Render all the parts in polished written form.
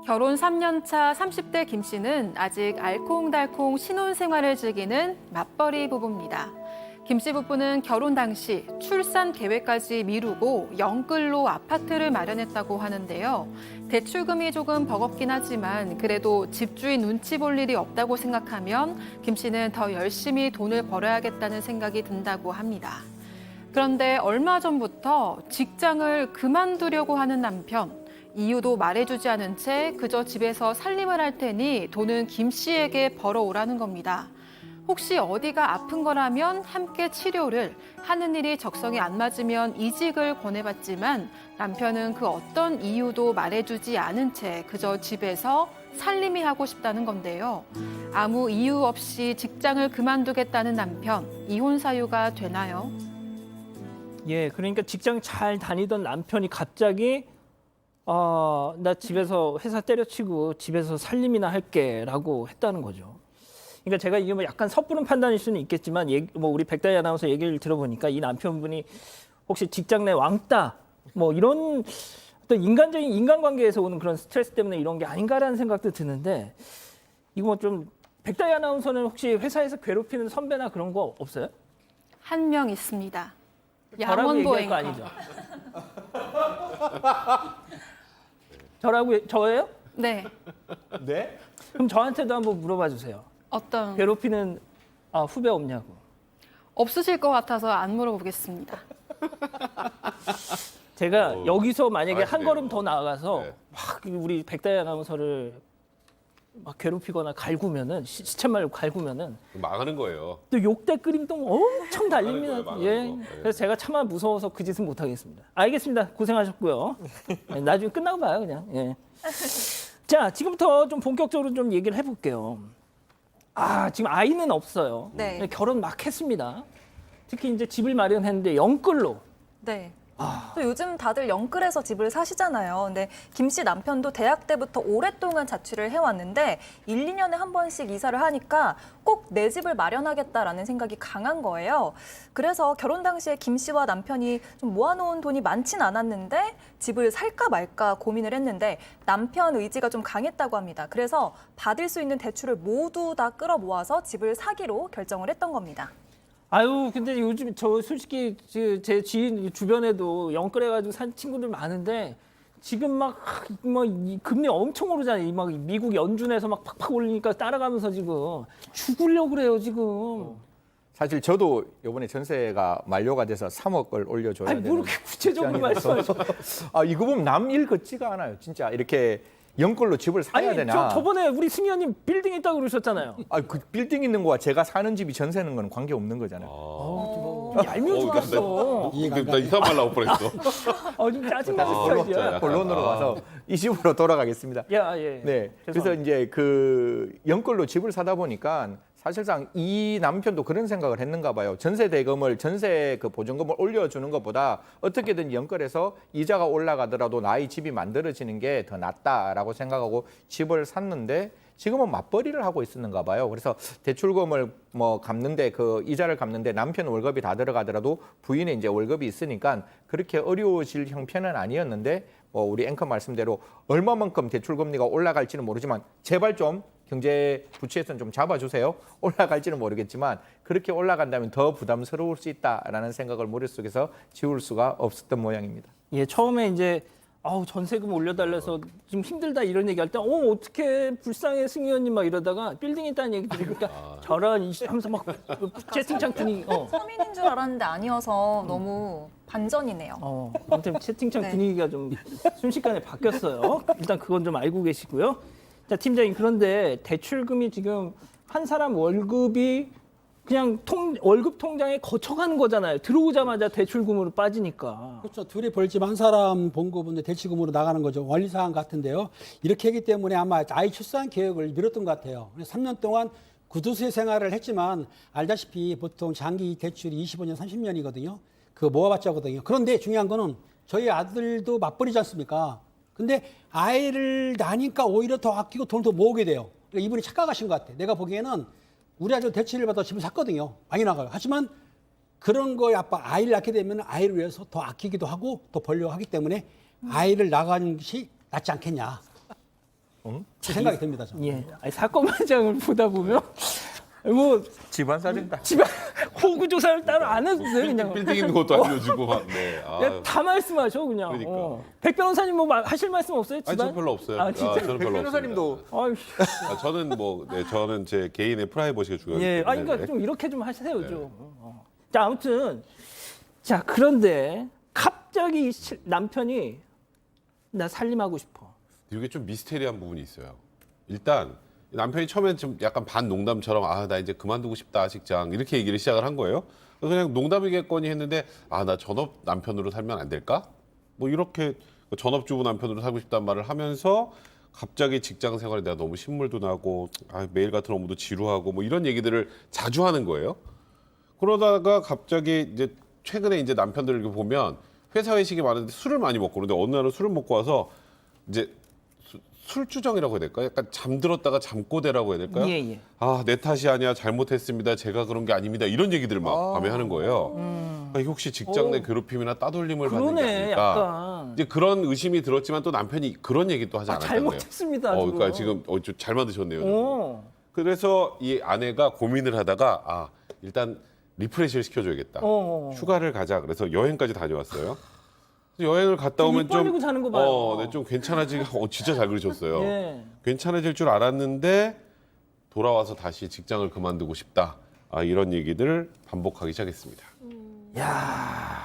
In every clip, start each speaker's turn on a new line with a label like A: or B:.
A: 결혼 3년 차 30대 김 씨는 아직 알콩달콩 신혼생활을 즐기는 맞벌이 부부입니다. 김 씨 부부는 결혼 당시 출산 계획까지 미루고 영끌로 아파트를 마련했다고 하는데요. 대출금이 조금 버겁긴 하지만 그래도 집주인 눈치 볼 일이 없다고 생각하면 김 씨는 더 열심히 돈을 벌어야겠다는 생각이 든다고 합니다. 그런데 얼마 전부터 직장을 그만두려고 하는 남편. 이유도 말해주지 않은 채 그저 집에서 살림을 할 테니 돈은 김 씨에게 벌어오라는 겁니다. 혹시 어디가 아픈 거라면 함께 치료를, 하는 일이 적성에 안 맞으면 이직을 권해봤지만 남편은 그 어떤 이유도 말해주지 않은 채 그저 집에서 살림이 하고 싶다는 건데요. 아무 이유 없이 직장을 그만두겠다는 남편, 이혼 사유가 되나요?
B: 예, 그러니까 직장 잘 다니던 남편이 갑자기 나 집에서 회사 때려치고 집에서 살림이나 할게라고 했다는 거죠. 그러니까 제가 이게 뭐 약간 섣부른 판단일 수는 있겠지만 뭐 우리 백다희 아나운서 얘기를 들어보니까 이 남편분이 혹시 직장 내 왕따 뭐 이런 어떤 인간적인 인간관계에서 오는 그런 스트레스 때문에 이런 게 아닌가라는 생각도 드는데 이거 뭐 좀 백다희 아나운서는 혹시 회사에서 괴롭히는 선배나 그런 거 없어요?
A: 한 명 있습니다.
B: 저라고 얘기할 거
A: 양원보행커.
B: 아니죠? 저예요?
A: 네.
C: 네?
B: 그럼 저한테도 한번 물어봐 주세요.
A: 어떤
B: 괴롭히는 후배 없냐고.
A: 없으실 것 같아서 안 물어보겠습니다.
B: 제가 여기서 만약에 한
C: 아시네요.
B: 걸음 더 나아가서
C: 네.
B: 막 우리 백다희 아나운서를 막 괴롭히거나 갈구면은 시쳇말로 갈구면은
C: 망하는 거예요.
B: 또 욕댓글이 또 엄청 달립니다.
C: 망하는
B: 예.
C: 거. 예.
B: 그래서 제가 차마 무서워서 그 짓은 못 하겠습니다. 알겠습니다. 고생하셨고요. 예, 나중에 끝나고 봐요, 그냥. 예. 자, 지금부터 좀 본격적으로 좀 얘기를 해볼게요. 지금 아이는 없어요.
D: 네.
B: 결혼 막 했습니다. 특히 이제 집을 마련했는데 영끌로.
D: 네. 또 요즘 다들 영끌에서 집을 사시잖아요. 근데 김 씨 남편도 대학 때부터 오랫동안 자취를 해왔는데 1, 2년에 한 번씩 이사를 하니까 꼭 내 집을 마련하겠다라는 생각이 강한 거예요. 그래서 결혼 당시에 김 씨와 남편이 좀 모아놓은 돈이 많진 않았는데 집을 살까 말까 고민을 했는데 남편 의지가 좀 강했다고 합니다. 그래서 받을 수 있는 대출을 모두 다 끌어모아서 집을 사기로 결정을 했던 겁니다.
B: 근데 요즘 저 솔직히 제 지인 주변에도 영끌해가지고 산 친구들 많은데 지금 막 이 금리 엄청 오르잖아요. 막 미국 연준에서 막 팍팍 올리니까 따라가면서 지금 죽으려고 그래요 지금.
E: 사실 저도 이번에 전세가 만료가 돼서 3억을 올려줘야
B: 아니
E: 되는.
B: 뭐 이렇게 구체적으로
E: 입장이라서.
B: 말씀하셔.
E: 이거 보면 남 일 같지가 않아요. 진짜 이렇게 영끌로 집을 사야
B: 아니
E: 되나?
B: 저번에 우리 승희 언님 빌딩 있다고 그러셨잖아요.
E: 그 빌딩 있는 거와 제가 사는 집이 전세 있는 거는 관계 없는 거잖아요.
B: 좀 얄미워 죽었어.
C: 나 이상한 말 나올 뻔했어.
B: 좀 짜증나는 스타일이야.
C: 약간.
E: 본론으로 와서 이 집으로 돌아가겠습니다.
B: 예.
E: 네. 그래서
B: 죄송합니다.
E: 이제 그 영끌로 집을 사다 보니까 사실상 이 남편도 그런 생각을 했는가 봐요. 전세 대금을 전세 그 보증금을 올려주는 것보다 어떻게든 영끌해서 이자가 올라가더라도 나의 집이 만들어지는 게 더 낫다라고 생각하고 집을 샀는데 지금은 맞벌이를 하고 있었는가 봐요. 그래서 대출금을 뭐 갚는데 그 이자를 갚는데 남편 월급이 다 들어가더라도 부인의 이제 월급이 있으니까 그렇게 어려워질 형편은 아니었는데 우리 앵커 말씀대로 얼마만큼 대출 금리가 올라갈지는 모르지만 제발 좀 경제 부채에서는 좀 잡아주세요. 올라갈지는 모르겠지만 그렇게 올라간다면 더 부담스러울 수 있다라는 생각을 머릿속에서 지울 수가 없었던 모양입니다.
B: 예, 처음에 이제 전세금 올려달래서 좀 힘들다 이런 얘기할 때 어떻게 불쌍해 승희 언니 막 이러다가 빌딩 있다는 얘기 들으니까 저런 하면서 막 채팅창 분위기
D: 서민인 줄 알았는데 아니어서 너무 반전이네요.
B: 아무튼 채팅창
D: 네.
B: 분위기가 좀 순식간에 바뀌었어요. 일단 그건 좀 알고 계시고요. 자, 팀장님, 그런데 대출금이 지금 한 사람 월급이 그냥 월급 통장에 거쳐가는 거잖아요. 들어오자마자 대출금으로 빠지니까.
F: 그렇죠. 둘이 벌지만 한 사람 봉급은 대출금으로 나가는 거죠. 원리사항 같은데요. 이렇게 하기 때문에 아마 아이 출산 계획을 미뤘던 것 같아요. 3년 동안 구두쇠 생활을 했지만 알다시피 보통 장기 대출이 25년, 30년이거든요. 그거 모아봤자 하거든요. 그런데 중요한 거는 저희 아들도 맞벌이지 않습니까? 근데 아이를 낳으니까 오히려 더 아끼고 돈을 더 모으게 돼요. 그러니까 이분이 착각하신 것 같아요. 내가 보기에는 우리 아들 대출을 받아 집을 샀거든요. 많이 나가요. 하지만 그런 거에 아이를 낳게 되면 아이를 위해서 더 아끼기도 하고 더 벌려고 하기 때문에 아이를 낳아가는 것이 낫지 않겠냐. 생각이 듭니다. 저는.
B: 예, 아니, 사건 현장을 보다 보면 뭐
E: 집안 살인다.
B: 집안 호구 조사를 따로 안 해도 돼 그냥.
C: 빌딩 있는 것도 알려주고 막. 네.
B: 그냥 다 말씀하셔 그냥.
C: 그러니까.
B: 백 변호사님 뭐 하실 말씀 없어요?
C: 아니,
B: 집안?
C: 저는 별로 없어요.
B: 아, 진짜?
C: 저는
E: 백
C: 별로
E: 변호사님도
C: 없습니다.
B: 아유,
C: 저는 뭐, 네, 저는 제 개인의 프라이버시가 중요하기
B: 예,
C: 때문에.
B: 아니 그러니까 좀 이렇게 좀 하세요 좀. 자 아무튼 자 그런데 갑자기 남편이 나 살림하고 싶어.
C: 이게 좀 미스테리한 부분이 있어요. 일단 남편이 처음엔 좀 약간 반농담처럼 나 이제 그만두고 싶다 직장 이렇게 얘기를 시작을 한 거예요. 그냥 농담이겠거니 했는데 나 전업 남편으로 살면 안 될까? 뭐 이렇게 전업주부 남편으로 살고 싶다는 말을 하면서 갑자기 직장 생활에 내가 너무 신물도 나고 매일 같은 업무도 지루하고 뭐 이런 얘기들을 자주 하는 거예요. 그러다가 갑자기 이제 최근에 이제 남편들을 이렇게 보면 회사 회식이 많은데 술을 많이 먹고 그런데 어느 날은 술을 먹고 와서 이제 술주정이라고 해야 될까요? 약간 잠들었다가 잠꼬대라고 해야 될까요?
B: 예, 예.
C: 내 탓이 아니야, 잘못했습니다, 제가 그런 게 아닙니다 이런 얘기들을 막 밤에 하는 거예요. 이게 혹시 직장 내 괴롭힘이나 따돌림을 받는 게
B: 그러네
C: 아닐까?
B: 약간.
C: 이제 그런 의심이 들었지만 또 남편이 그런 얘기도 하지 않았다는 거예요.
B: 잘못했습니다.
C: 그러니까 지금 좀 잘 만드셨네요. 지금. 그래서 이 아내가 고민을 하다가 일단 리프레시를 시켜줘야겠다. 휴가를 가자. 그래서 여행까지 다녀왔어요. 그래서 여행을 갔다 오면
B: 입 벌리고 자는 거 봐요.
C: 네, 좀 괜찮아지고 진짜 잘 그리셨어요.
B: 예.
C: 괜찮아질 줄 알았는데 돌아와서 다시 직장을 그만두고 싶다. 이런 얘기들을 반복하기 시작했습니다.
B: 야,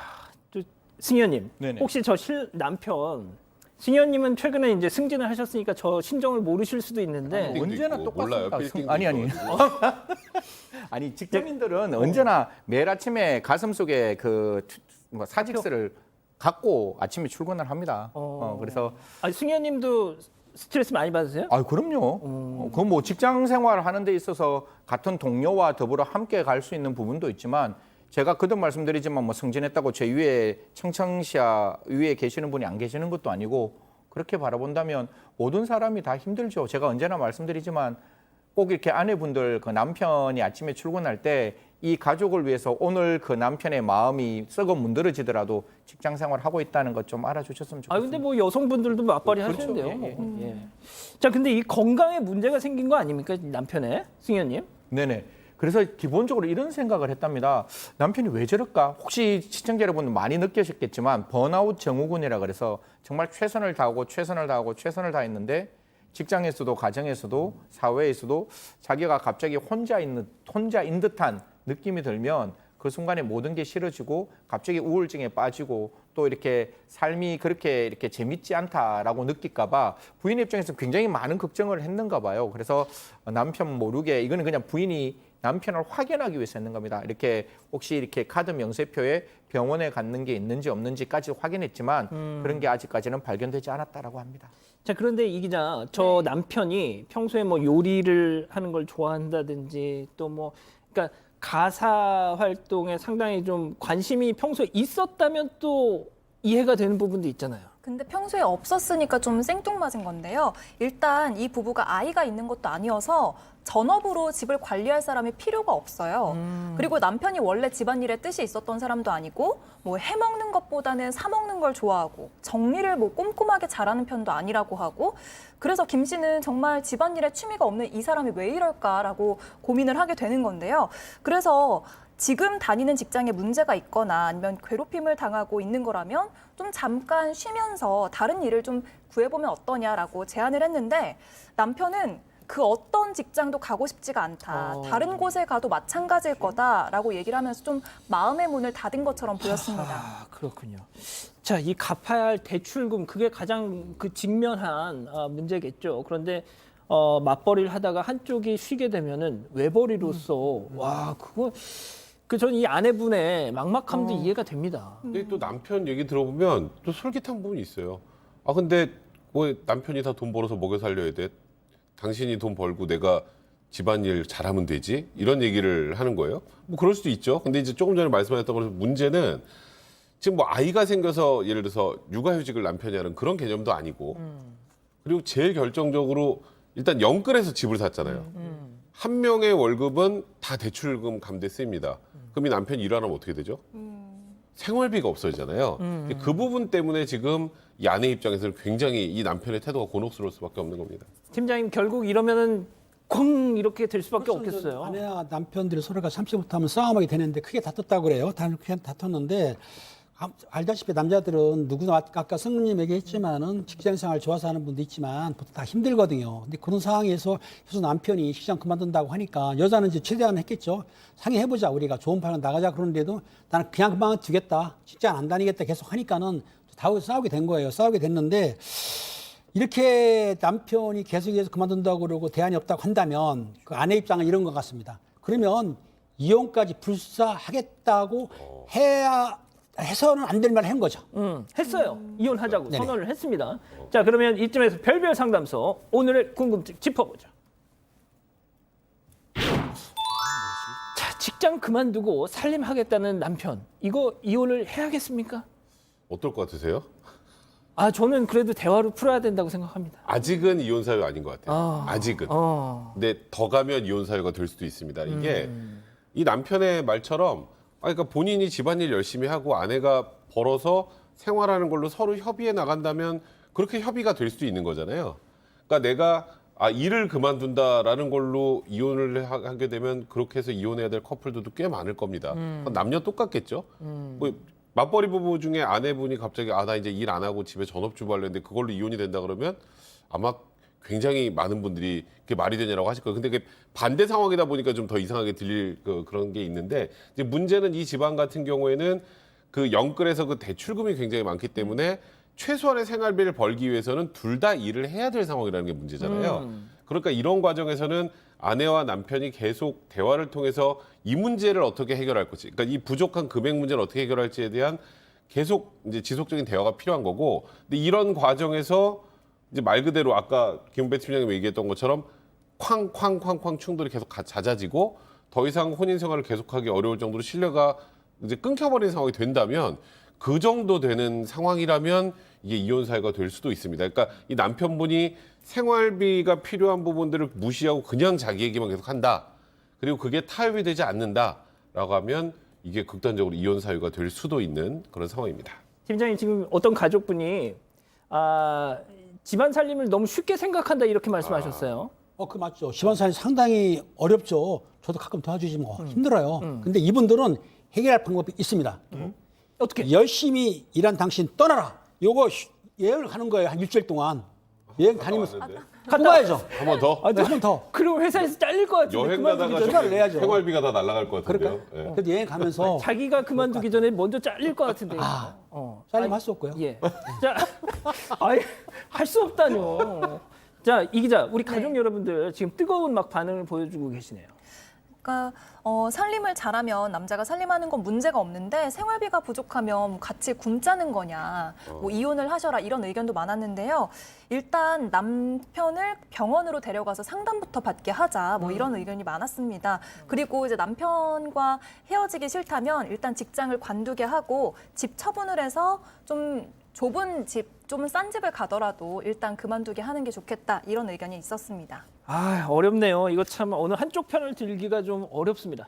B: 승현님,
E: 네네.
B: 혹시 저 남편 승현님은 최근에 이제 승진을 하셨으니까 저 심정을 모르실 수도 있는데
E: 언제나
C: 있고, 몰라요.
E: 똑같습니다.
C: 빌딩도
E: 아니.
C: 있어가지고.
E: 아니 직장인들은 언제나 매일 아침에 가슴 속에 뭐 사직서를 갖고 아침에 출근을 합니다. 그래서
B: 아니, 승현님도 스트레스 많이 받으세요?
E: 그럼요. 그 뭐 직장 생활을 하는 데 있어서 같은 동료와 더불어 함께 갈 수 있는 부분도 있지만 제가 그도 말씀드리지만 뭐 승진했다고 제 위에 청청시야 위에 계시는 분이 안 계시는 것도 아니고 그렇게 바라본다면 모든 사람이 다 힘들죠. 제가 언제나 말씀드리지만 꼭 이렇게 아내분들 그 남편이 아침에 출근할 때 이 가족을 위해서 오늘 그 남편의 마음이 썩어 문드러지더라도 직장 생활을 하고 있다는 것 좀 알아주셨으면 좋겠습니다.
B: 근데 뭐 여성분들도 맞벌이
E: 그렇죠.
B: 하시는데요.
E: 예,
B: 뭐. 예. 자, 근데 이 건강에 문제가 생긴 거 아닙니까? 남편의 승현님?
E: 네네. 그래서 기본적으로 이런 생각을 했답니다. 남편이 왜 저럴까? 혹시 시청자 여러분 많이 느끼셨겠지만 번아웃 증후군이라 그래서 정말 최선을 다하고 최선을 다했는데 직장에서도 가정에서도 사회에서도 자기가 갑자기 혼자인 듯한 느낌이 들면 그 순간에 모든 게 싫어지고 갑자기 우울증에 빠지고 또 이렇게 삶이 그렇게 이렇게 재밌지 않다라고 느낄까 봐 부인 입장에서 굉장히 많은 걱정을 했는가 봐요. 그래서 남편 모르게 이거는 그냥 부인이 남편을 확인하기 위해서 했는 겁니다. 이렇게 혹시 이렇게 카드 명세표에 병원에 갔는 게 있는지 없는지까지 확인했지만 그런 게 아직까지는 발견되지 않았다라고 합니다.
B: 자, 그런데 이 기자, 저 남편이 평소에 뭐 요리를 하는 걸 좋아한다든지 또 뭐 그러니까 가사 활동에 상당히 좀 관심이 평소에 있었다면 또 이해가 되는 부분도 있잖아요.
D: 근데 평소에 없었으니까 좀 생뚱맞은 건데요. 일단 이 부부가 아이가 있는 것도 아니어서 전업으로 집을 관리할 사람이 필요가 없어요. 그리고 남편이 원래 집안일에 뜻이 있었던 사람도 아니고 뭐 해먹는 것보다는 사먹는 걸 좋아하고 정리를 뭐 꼼꼼하게 잘하는 편도 아니라고 하고 그래서 김 씨는 정말 집안일에 취미가 없는 이 사람이 왜 이럴까라고 고민을 하게 되는 건데요. 그래서 지금 다니는 직장에 문제가 있거나 아니면 괴롭힘을 당하고 있는 거라면 좀 잠깐 쉬면서 다른 일을 좀 구해보면 어떠냐라고 제안을 했는데 남편은 그 어떤 직장도 가고 싶지가 않다. 다른 곳에 가도 마찬가지일 거다라고 얘기를 하면서 좀 마음의 문을 닫은 것처럼 보였습니다.
B: 그렇군요. 자, 이 갚아야 할 대출금 그게 가장 그 직면한 문제겠죠. 그런데 맞벌이를 하다가 한쪽이 쉬게 되면은 외벌이로서 와 그거 전 이 아내분의 막막함도 이해가 됩니다.
C: 근데 또 남편 얘기 들어보면 또 솔깃한 부분이 있어요. 근데 뭐 남편이 다 돈 벌어서 먹여 살려야 돼. 당신이 돈 벌고 내가 집안일 잘하면 되지. 이런 얘기를 하는 거예요. 뭐 그럴 수도 있죠. 근데 이제 조금 전에 말씀하셨던 것처럼 문제는 지금 뭐 아이가 생겨서 예를 들어서 육아휴직을 남편이 하는 그런 개념도 아니고 그리고 제일 결정적으로 일단 영끌해서 집을 샀잖아요. 한 명의 월급은 다 대출금 감대 쓰입니다. 그럼 이 남편이 일하면 어떻게 되죠? 생활비가 없어지잖아요. 그 부분 때문에 지금 이 아내 입장에서는 굉장히 이 남편의 태도가 곤혹스러울 수밖에 없는 겁니다.
B: 팀장님 결국 이러면은 콩 이렇게 될 수밖에 없겠어요.
F: 아내와 남편들이 서로가 참지부터 하면 싸움하게 되는데 크게 다퉜다고 그래요. 그냥 다퉜는데 알다시피 남자들은 누구나 아까 성님 얘기했지만은 직장 생활 좋아서 하는 분도 있지만 보통 다 힘들거든요. 근데 그런 상황에서 남편이 직장 그만둔다고 하니까 여자는 이제 최대한 했겠죠. 상의해보자, 우리가 좋은 판을 나가자. 그러는데도 나는 그냥 그만두겠다, 직장 안 다니겠다 계속 하니까는 싸우게 된 거예요. 싸우게 됐는데 이렇게 남편이 계속해서 그만둔다고 그러고 대안이 없다고 한다면 그 아내 입장은 이런 것 같습니다. 그러면 이혼까지 불사하겠다고 해서는 안 될 말을 한 거죠.
B: 했어요. 이혼하자고
F: 네네.
B: 선언을 했습니다. 자, 그러면 이쯤에서 별별 상담소 오늘의 궁금증 짚어보죠. 자, 직장 그만두고 살림하겠다는 남편. 이거 이혼을 해야겠습니까?
C: 어떨 것 같으세요?
B: 아, 저는 그래도 대화로 풀어야 된다고 생각합니다.
C: 아직은 이혼 사유가 아닌 것 같아요. 아직은. 근데 더 가면 이혼 사유가 될 수도 있습니다. 이게 이 남편의 말처럼 그러니까 본인이 집안일 열심히 하고 아내가 벌어서 생활하는 걸로 서로 협의해 나간다면 그렇게 협의가 될 수도 있는 거잖아요. 그러니까 내가 일을 그만둔다라는 걸로 이혼을 하게 되면 그렇게 해서 이혼해야 될 커플들도 꽤 많을 겁니다. 남녀 똑같겠죠. 뭐 맞벌이 부부 중에 아내분이 갑자기 나 이제 일 안 하고 집에 전업주부 하려는데 그걸로 이혼이 된다 그러면 아마 굉장히 많은 분들이 그게 말이 되냐라고 하실 거예요. 근데 그게 반대 상황이다 보니까 좀 더 이상하게 들릴 그런 게 있는데 이제 문제는 이 집안 같은 경우에는 그 영끌에서 그 대출금이 굉장히 많기 때문에 최소한의 생활비를 벌기 위해서는 둘 다 일을 해야 될 상황이라는 게 문제잖아요. 그러니까 이런 과정에서는 아내와 남편이 계속 대화를 통해서 이 문제를 어떻게 해결할 것이, 그러니까 이 부족한 금액 문제를 어떻게 해결할지에 대한 계속 이제 지속적인 대화가 필요한 거고, 근데 이런 과정에서 이제 말 그대로 아까 김은배 팀장님이 얘기했던 것처럼 쾅쾅쾅쾅 충돌이 계속 잦아지고 더 이상 혼인 생활을 계속하기 어려울 정도로 신뢰가 이제 끊겨버리는 상황이 된다면 그 정도 되는 상황이라면 이게 이혼 사유가 될 수도 있습니다. 그러니까 이 남편분이 생활비가 필요한 부분들을 무시하고 그냥 자기 얘기만 계속 한다. 그리고 그게 타협이 되지 않는다라고 하면 이게 극단적으로 이혼 사유가 될 수도 있는 그런 상황입니다.
B: 팀장님, 지금 어떤 가족분이 집안 살림을 너무 쉽게 생각한다 이렇게 말씀하셨어요.
F: 그 맞죠. 집안살이 상당히 어렵죠. 저도 가끔 도와주지 뭐 힘들어요. 근데 이분들은 해결할 방법이 있습니다.
B: 어떻게?
F: 열심히 일한 당신 떠나라. 요거 여행을 가는 거예요. 한 일주일 동안. 여행 다니면서 또 가야죠.
C: 한 번 더?
F: 한 번 더.
B: 그럼 회사에서 잘릴 것 같은데.
C: 여행
B: 그만두기
C: 가다가
B: 전에.
F: 전화를 내야죠.
C: 생활비가 다 날아갈 것 같은데요.
F: 그럴까요?
C: 예.
F: 그래도 여행 가면서
B: 자기가 그만두기 전에 먼저 잘릴 것 같은데.
F: 살림할 수 없고요.
B: 예. 자, 할 수 없다뇨. 자, 이 기자, 우리 가족 여러분들 지금 뜨거운 막 반응을 보여주고 계시네요.
D: 그러니까 살림을 잘하면 남자가 살림하는 건 문제가 없는데 생활비가 부족하면 같이 굶자는 거냐, 뭐 이혼을 하셔라 이런 의견도 많았는데요. 일단 남편을 병원으로 데려가서 상담부터 받게 하자, 뭐 이런 의견이 많았습니다. 그리고 이제 남편과 헤어지기 싫다면 일단 직장을 관두게 하고 집 처분을 해서 좀 좁은 집, 좀 싼 집을 가더라도 일단 그만두게 하는 게 좋겠다 이런 의견이 있었습니다.
B: 어렵네요. 이거 참 어느 한쪽 편을 들기가 좀 어렵습니다.